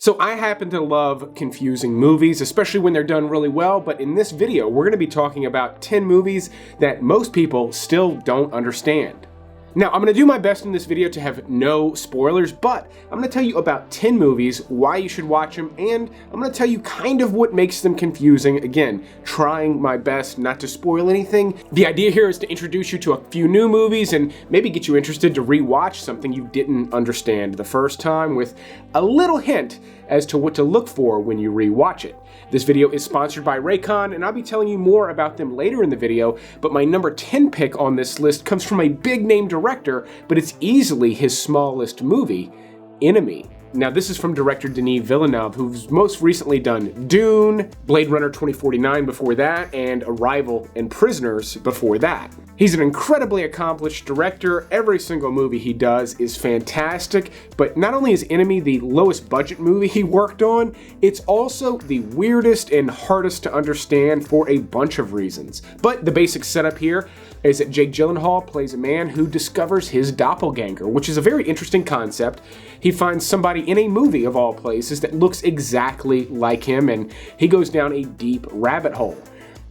So I happen to love confusing movies, especially when they're done really well, but in this video, we're going to be talking about 10 movies that most people still don't understand. Now, I'm going to do my best in this video to have no spoilers, but I'm going to tell you about 10 movies, why you should watch them, and I'm going to tell you kind of what makes them confusing. Again, trying my best not to spoil anything. The idea here is to introduce you to a few new movies and maybe get you interested to rewatch something you didn't understand the first time with a little hint as to what to look for when you rewatch it. This video is sponsored by Raycon, and I'll be telling you more about them later in the video, but my number 10 pick on this list comes from a big name director, but it's easily his smallest movie, Enemy. Now, this is from director Denis Villeneuve, who's most recently done Dune, Blade Runner 2049 before that, and Arrival and Prisoners before that. He's an incredibly accomplished director. Every single movie he does is fantastic, but not only is Enemy the lowest budget movie he worked on, it's also the weirdest and hardest to understand for a bunch of reasons. But the basic setup here is that Jake Gyllenhaal plays a man who discovers his doppelganger, which is a very interesting concept. He finds somebody in a movie of all places that looks exactly like him, and he goes down a deep rabbit hole.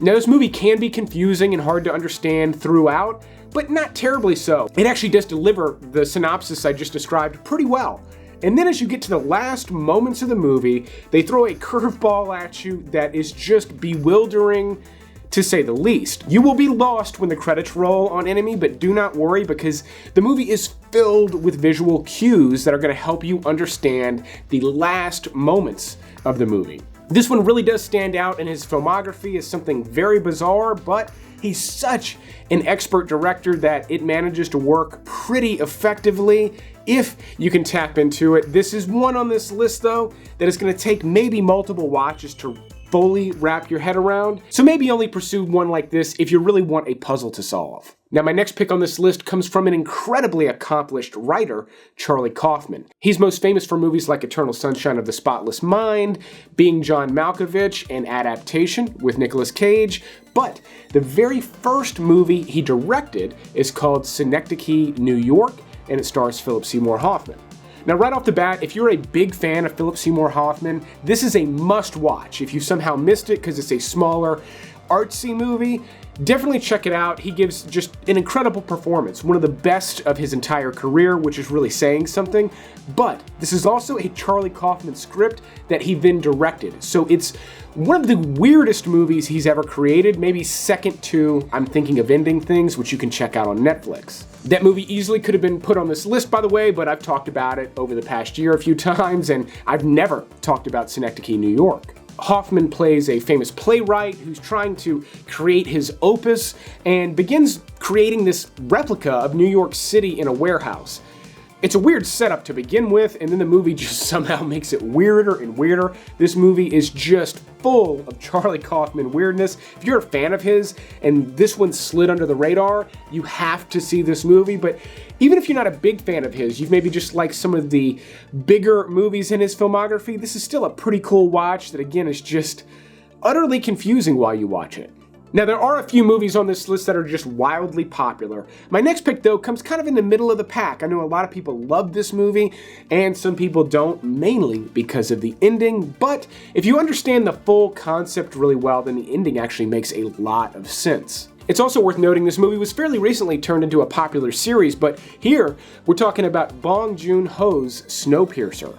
Now, this movie can be confusing and hard to understand throughout, but not terribly so. It actually does deliver the synopsis I just described pretty well. And then as you get to the last moments of the movie, they throw a curveball at you that is just bewildering, to say the least. You will be lost when the credits roll on Enemy, but do not worry because the movie is filled with visual cues that are going to help you understand the last moments of the movie. This one really does stand out in his filmography as something very bizarre, but he's such an expert director that it manages to work pretty effectively if you can tap into it. This is one on this list, though, that is going to take maybe multiple watches to fully wrap your head around. So maybe only pursue one like this if you really want a puzzle to solve. Now, my next pick on this list comes from an incredibly accomplished writer, Charlie Kaufman. He's most famous for movies like Eternal Sunshine of the Spotless Mind, Being John Malkovich, and Adaptation with Nicolas Cage, but the very first movie he directed is called SYNECDOCHE, New York, and it stars Philip Seymour Hoffman. Now, right off the bat, if you're a big fan of Philip Seymour Hoffman, this is a must-watch. If you somehow missed it because it's a smaller, artsy movie, definitely check it out. He gives just an incredible performance, one of the best of his entire career, which is really saying something. But this is also a Charlie Kaufman script that he then directed. So it's one of the weirdest movies he's ever created, maybe second to I'm Thinking of Ending Things, which you can check out on Netflix. That movie easily could have been put on this list, by the way, but I've talked about it over the past year a few times, and I've never talked about SYNECDOCHE, New York. Hoffman plays a famous playwright who's trying to create his opus and begins creating this replica of New York City in a warehouse. It's a weird setup to begin with, and then the movie just somehow makes it weirder and weirder. This movie is just full of Charlie Kaufman weirdness. If you're a fan of his and this one slid under the radar, you have to see this movie. But even if you're not a big fan of his, you've maybe just liked some of the bigger movies in his filmography, this is still a pretty cool watch that, again, is just utterly confusing while you watch it. Now, there are a few movies on this list that are just wildly popular. My next pick, though, comes kind of in the middle of the pack. I know a lot of people love this movie, and some people don't, mainly because of the ending, but if you understand the full concept really well, then the ending actually makes a lot of sense. It's also worth noting this movie was fairly recently turned into a popular series, but here we're talking about Bong Joon-ho's Snowpiercer.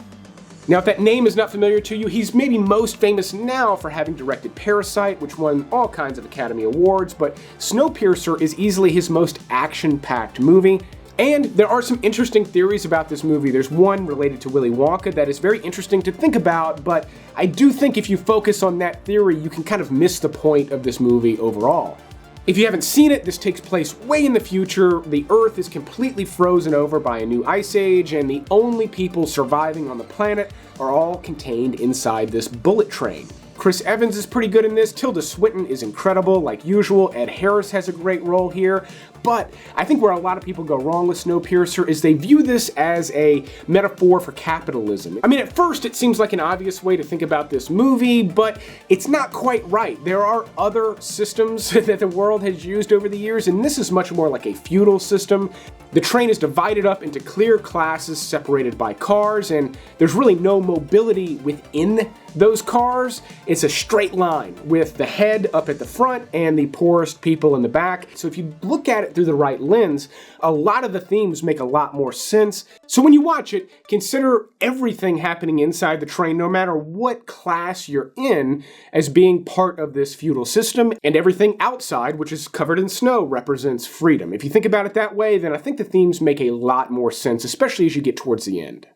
Now, if that name is not familiar to you, he's maybe most famous now for having directed Parasite, which won all kinds of Academy Awards, but Snowpiercer is easily his most action-packed movie. And there are some interesting theories about this movie. There's one related to Willy Wonka that is very interesting to think about, but I do think if you focus on that theory, you can kind of miss the point of this movie overall. If you haven't seen it, this takes place way in the future. The Earth is completely frozen over by a new ice age, and the only people surviving on the planet are all contained inside this bullet train. Chris Evans is pretty good in this, Tilda Swinton is incredible like usual, Ed Harris has a great role here, but I think where a lot of people go wrong with Snowpiercer is they view this as a metaphor for capitalism. I mean, at first it seems like an obvious way to think about this movie, but it's not quite right. There are other systems that the world has used over the years, and this is much more like a feudal system. The train is divided up into clear classes separated by cars, and there's really no mobility within those cars. It's a straight line with the head up at the front and the poorest people in the back. So if you look at it through the right lens, a lot of the themes make a lot more sense. So when you watch it, consider everything happening inside the train, no matter what class you're in, as being part of this feudal system, and everything outside, which is covered in snow, represents freedom. If you think about it that way, then I think the themes make a lot more sense, especially as you get towards the end.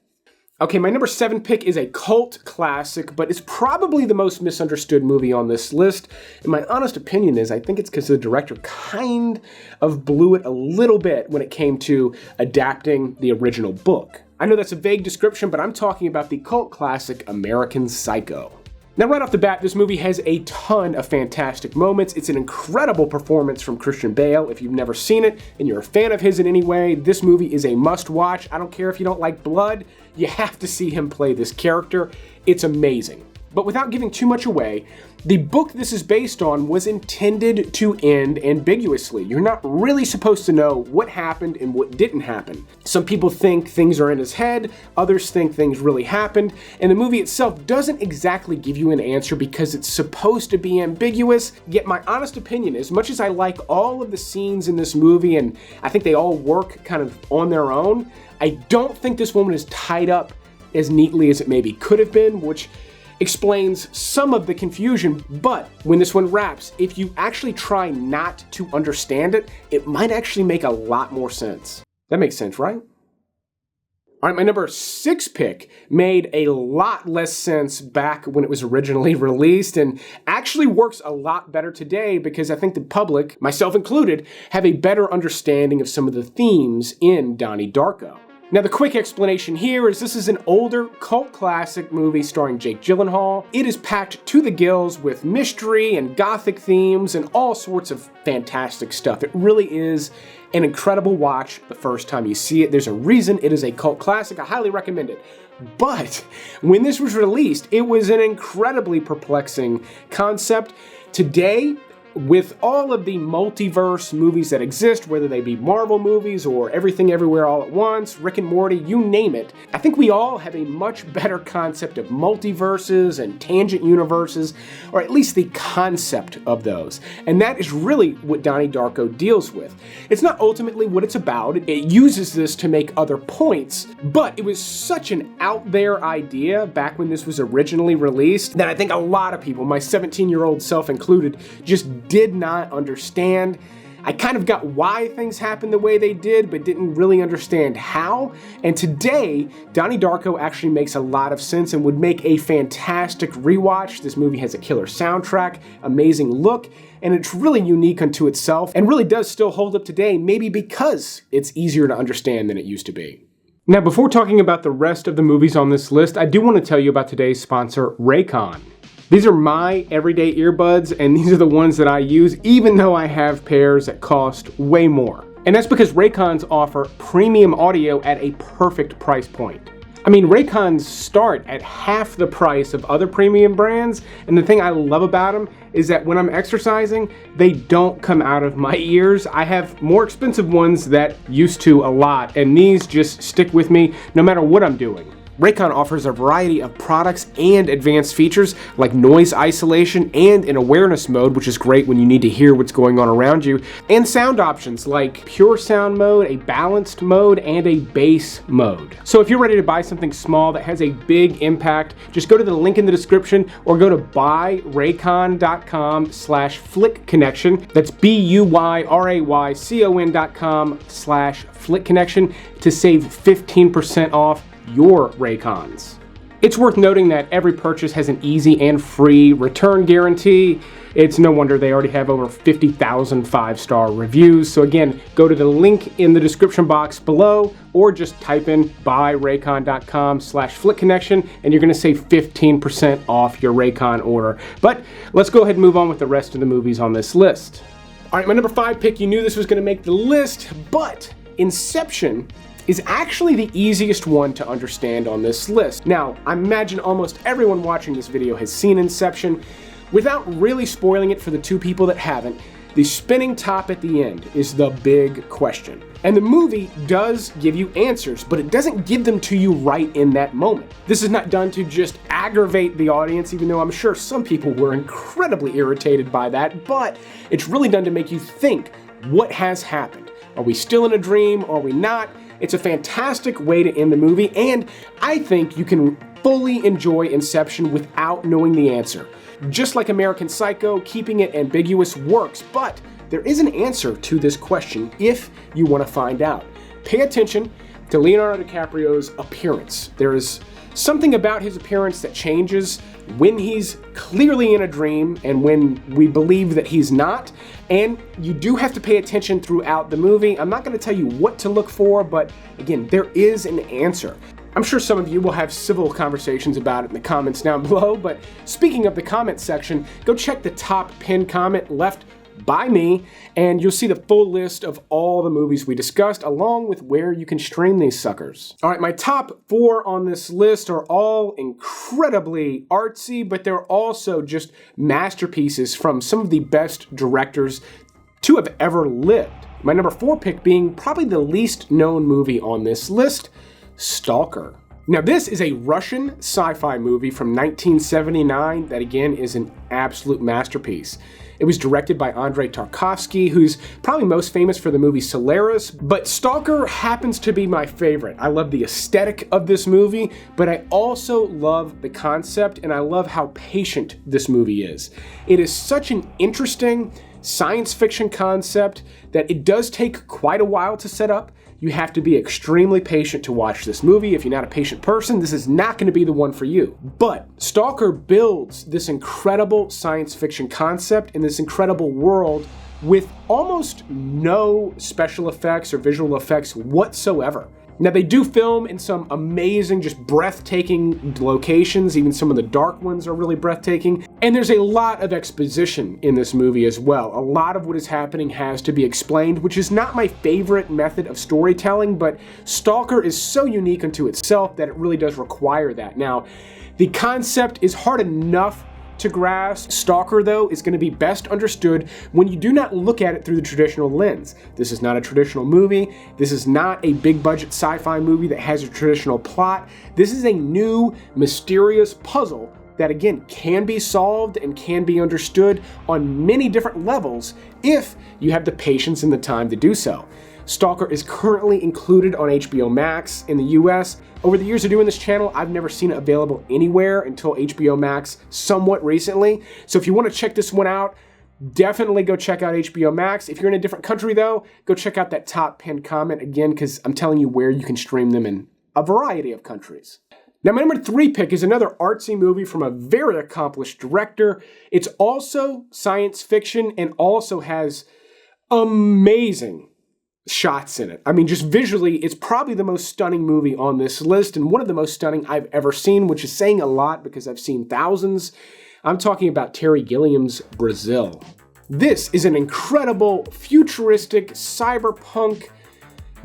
Okay, my number 7 pick is a cult classic, but it's probably the most misunderstood movie on this list. And my honest opinion is I think it's because the director kind of blew it a little bit when it came to adapting the original book. I know that's a vague description, but I'm talking about the cult classic American Psycho. Now, right off the bat, this movie has a ton of fantastic moments. It's an incredible performance from Christian Bale. If you've never seen it and you're a fan of his in any way, this movie is a must-watch. I don't care if you don't like blood, you have to see him play this character. It's amazing. But without giving too much away, the book this is based on was intended to end ambiguously. You're not really supposed to know what happened and what didn't happen. Some people think things are in his head, others think things really happened, and the movie itself doesn't exactly give you an answer because it's supposed to be ambiguous. Yet my honest opinion, as much as I like all of the scenes in this movie, and I think they all work kind of on their own, I don't think this woman is tied up as neatly as it maybe could have been, which explains some of the confusion. But when this one wraps, if you actually try not to understand it, it might actually make a lot more sense. That makes sense, right? All right, my number 6 pick made a lot less sense back when it was originally released, and actually works a lot better today because I think the public, myself included, have a better understanding of some of the themes in Donnie Darko. Now, the quick explanation here is this is an older cult classic movie starring Jake Gyllenhaal. It is packed to the gills with mystery and gothic themes and all sorts of fantastic stuff. It really is an incredible watch the first time you see it. There's a reason it is a cult classic. I highly recommend it. But when this was released, it was an incredibly perplexing concept. Today, with all of the multiverse movies that exist, whether they be Marvel movies or Everything Everywhere All at Once, Rick and Morty, you name it, I think we all have a much better concept of multiverses and tangent universes, or at least the concept of those. And that is really what Donnie Darko deals with. It's not ultimately what it's about. It uses this to make other points, but it was such an out there idea back when this was originally released that I think a lot of people, my 17-year-old self included, just did not understand. I kind of got why things happened the way they did, but didn't really understand how. And today, Donnie Darko actually makes a lot of sense and would make a fantastic rewatch. This movie has a killer soundtrack, amazing look, and it's really unique unto itself, and really does still hold up today, maybe because it's easier to understand than it used to be. Now, before talking about the rest of the movies on this list, I do want to tell you about today's sponsor, Raycon. These are my everyday earbuds, and these are the ones that I use, even though I have pairs that cost way more. And that's because Raycons offer premium audio at a perfect price point. I mean, Raycons start at half the price of other premium brands, and the thing I love about them is that when I'm exercising, they don't come out of my ears. I have more expensive ones that used to a lot, and these just stick with me no matter what I'm doing. Raycon offers a variety of products and advanced features like noise isolation and an awareness mode, which is great when you need to hear what's going on around you, and sound options like pure sound mode, a balanced mode, and a bass mode. So if you're ready to buy something small that has a big impact, just go to the link in the description or go to buyraycon.com/flickconnection. That's BUYRAYCON.com/flickconnection to save 15% off your Raycons. It's worth noting that every purchase has an easy and free return guarantee. It's no wonder they already have over 50,000 5-star reviews. So again, go to the link in the description box below or just type in buyraycon.com/flickconnection and you're going to save 15% off your Raycon order. But let's go ahead and move on with the rest of the movies on this list. All right, my number 5 pick, you knew this was going to make the list, but Inception is actually the easiest one to understand on this list. Now, I imagine almost everyone watching this video has seen Inception. Without really spoiling it for the 2 people that haven't, The spinning top at the end is the big question. And the movie does give you answers, but it doesn't give them to you right in that moment. This is not done to just aggravate the audience, even though I'm sure some people were incredibly irritated by that, but it's really done to make you think, what has happened? Are we still in a dream? Are we not? It's a fantastic way to end the movie, and I think you can fully enjoy Inception without knowing the answer. Just like American Psycho, keeping it ambiguous works, but there is an answer to this question if you want to find out. Pay attention to Leonardo DiCaprio's appearance. There is something about his appearance that changes when he's clearly in a dream and when we believe that he's not. And you do have to pay attention throughout the movie. I'm not going to tell you what to look for, but again, there is an answer. I'm sure some of you will have civil conversations about it in the comments down below, but speaking of the comment section, go check the top pinned comment left by me, and you'll see the full list of all the movies we discussed, along with where you can stream these suckers. All right, my top 4 on this list are all incredibly artsy, but they're also just masterpieces from some of the best directors to have ever lived. My number 4 pick being probably the least known movie on this list, Stalker. Now, this is a Russian sci-fi movie from 1979 that, again, is an absolute masterpiece. It was directed by Andrei Tarkovsky, who's probably most famous for the movie Solaris, but Stalker happens to be my favorite. I love the aesthetic of this movie, but I also love the concept, and I love how patient this movie is. It is such an interesting science fiction concept that it does take quite a while to set up. You have to be extremely patient to watch this movie. If you're not a patient person, this is not going to be the one for you. But Stalker builds this incredible science fiction concept in this incredible world with almost no special effects or visual effects whatsoever. Now, they do film in some amazing, just breathtaking locations. Even some of the dark ones are really breathtaking. And there's a lot of exposition in this movie as well. A lot of what is happening has to be explained, which is not my favorite method of storytelling, but Stalker is so unique unto itself that it really does require that. Now, the concept is hard enough to grasp. Stalker, though, is going to be best understood when you do not look at it through the traditional lens. This is not a traditional movie. This is not a big budget sci-fi movie that has a traditional plot. This is a new, mysterious puzzle that, again, can be solved and can be understood on many different levels if you have the patience and the time to do so. Stalker is currently included on HBO Max in the US. Over the years of doing this channel, I've never seen it available anywhere until HBO Max somewhat recently. So if you want to check this one out, definitely go check out HBO Max. If you're in a different country though, go check out that top pinned comment again, because I'm telling you where you can stream them in a variety of countries. Now, my number 3 pick is another artsy movie from a very accomplished director. It's also science fiction and also has amazing shots in it. I mean, just visually, it's probably the most stunning movie on this list and one of the most stunning I've ever seen, which is saying a lot because I've seen thousands. I'm talking about Terry Gilliam's Brazil. This is an incredible, futuristic, cyberpunk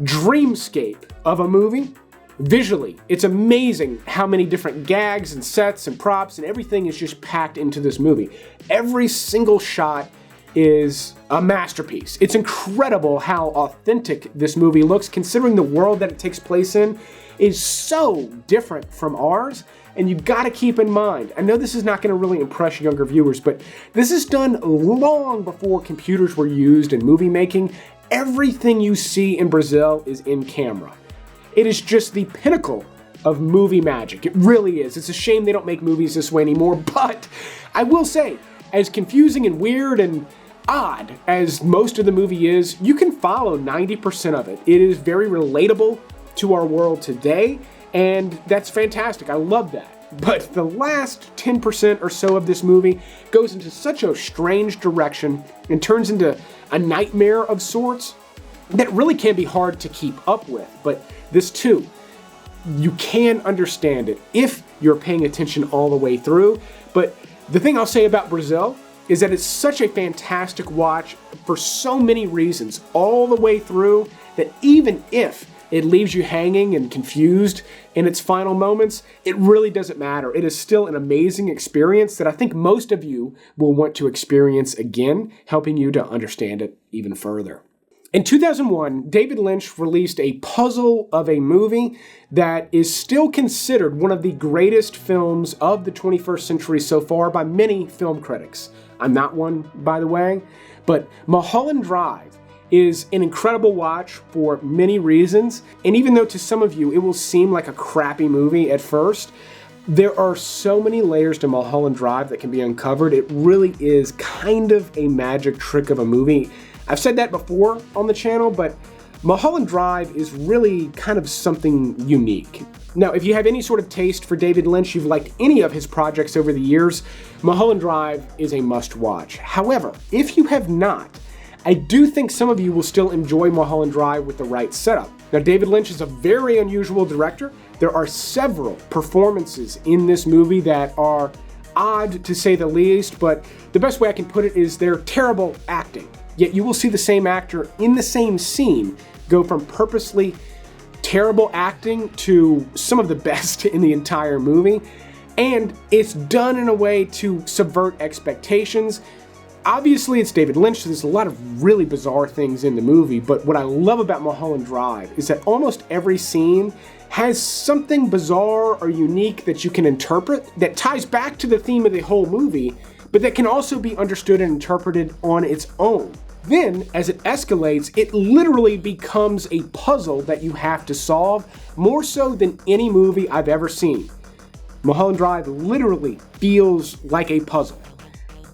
dreamscape of a movie. Visually, it's amazing how many different gags and sets and props and everything is just packed into this movie. Every single shot is a masterpiece. It's incredible how authentic this movie looks, considering the world that it takes place in is so different from ours. And you've got to keep in mind, I know this is not going to really impress younger viewers, but this is done long before computers were used in movie making. Everything you see in Brazil is in camera. It is just the pinnacle of movie magic. It really is. It's a shame they don't make movies this way anymore, but I will say, as confusing and weird and odd as most of the movie is, you can follow 90% of it. It is very relatable to our world today, and that's fantastic. I love that. But the last 10% or so of this movie goes into such a strange direction and turns into a nightmare of sorts that really can be hard to keep up with. But this too, you can understand it if you're paying attention all the way through. But the thing I'll say about Brazil is that it's such a fantastic watch for so many reasons all the way through that even if it leaves you hanging and confused in its final moments, it really doesn't matter. It is still an amazing experience that I think most of you will want to experience again, helping you to understand it even further. In 2001, David Lynch released a puzzle of a movie that is still considered one of the greatest films of the 21st century so far by many film critics. I'm not one, by the way, but Mulholland Drive is an incredible watch for many reasons, and even though to some of you it will seem like a crappy movie at first, there are so many layers to Mulholland Drive that can be uncovered. It really is kind of a magic trick of a movie. I've said that before on the channel, but Mulholland Drive is really kind of something unique. Now, if you have any sort of taste for David Lynch, you've liked any of his projects over the years, Mulholland Drive is a must-watch. However, if you have not, I do think some of you will still enjoy Mulholland Drive with the right setup. Now, David Lynch is a very unusual director. There are several performances in this movie that are odd, to say the least, but the best way I can put it is they're terrible acting. Yet you will see the same actor in the same scene go from purposely terrible acting to some of the best in the entire movie. And it's done in a way to subvert expectations. Obviously, it's David Lynch, so there's a lot of really bizarre things in the movie, but what I love about Mulholland Drive is that almost every scene has something bizarre or unique that you can interpret that ties back to the theme of the whole movie, but that can also be understood and interpreted on its own. Then, as it escalates, it literally becomes a puzzle that you have to solve, more so than any movie I've ever seen. Mulholland Drive literally feels like a puzzle.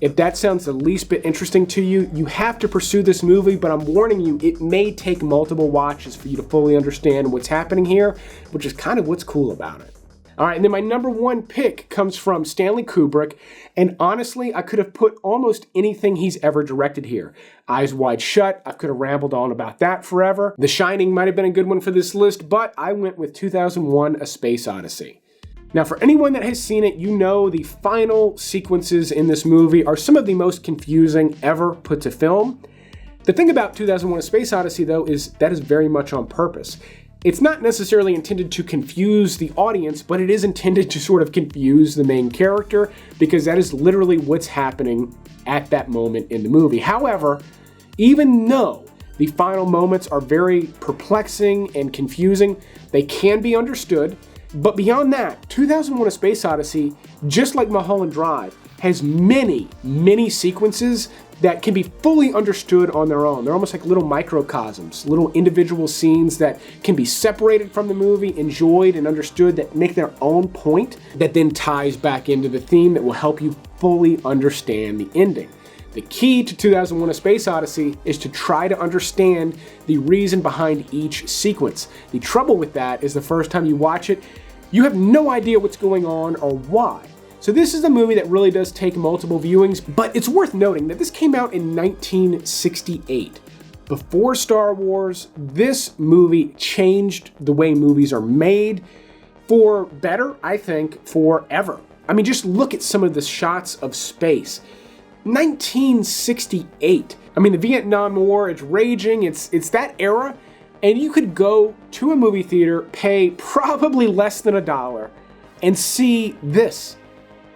If that sounds the least bit interesting to you, you have to pursue this movie, but I'm warning you, it may take multiple watches for you to fully understand what's happening here, which is kind of what's cool about it. All right, and then my number one pick comes from Stanley Kubrick, and honestly, I could have put almost anything he's ever directed here. Eyes Wide Shut, I could have rambled on about that forever. The Shining might have been a good one for this list, but I went with 2001: A Space Odyssey. Now, for anyone that has seen it, you know the final sequences in this movie are some of the most confusing ever put to film. The thing about 2001: A Space Odyssey, though, is that is very much on purpose. It's not necessarily intended to confuse the audience, but it is intended to sort of confuse the main character, because that is literally what's happening at that moment in the movie. However, even though the final moments are very perplexing and confusing, they can be understood. But beyond that, 2001: A Space Odyssey, just like Mulholland Drive, has many, many sequences that can be fully understood on their own. They're almost like little microcosms, little individual scenes that can be separated from the movie, enjoyed and understood, that make their own point, that then ties back into the theme that will help you fully understand the ending. The key to 2001: A Space Odyssey is to try to understand the reason behind each sequence. The trouble with that is the first time you watch it, you have no idea what's going on or why. So this is a movie that really does take multiple viewings, but it's worth noting that this came out in 1968. Before Star Wars, this movie changed the way movies are made for better, I think, forever. I mean, just look at some of the shots of space. 1968. I mean, the Vietnam War, it's raging, it's that era, and you could go to a movie theater, pay probably less than $1, and see this.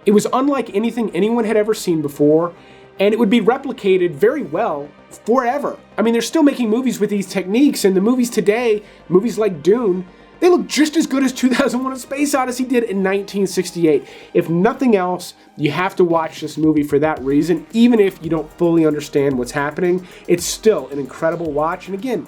It was unlike anything anyone had ever seen before, and it would be replicated very well forever. I mean, they're still making movies with these techniques, and the movies today, movies like Dune, they look just as good as 2001: A Space Odyssey did in 1968. If nothing else, you have to watch this movie for that reason. Even if you don't fully understand what's happening, it's still an incredible watch. And again,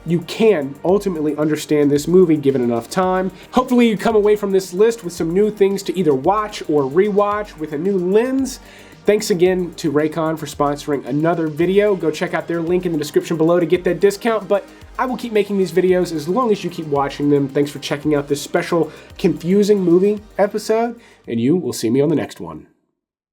you can ultimately understand this movie given enough time. Hopefully you come away from this list with some new things to either watch or rewatch with a new lens. Thanks again to Raycon for sponsoring another video. Go check out their link in the description below to get that discount, but I will keep making these videos as long as you keep watching them. Thanks for checking out this special confusing movie episode, and you will see me on the next one.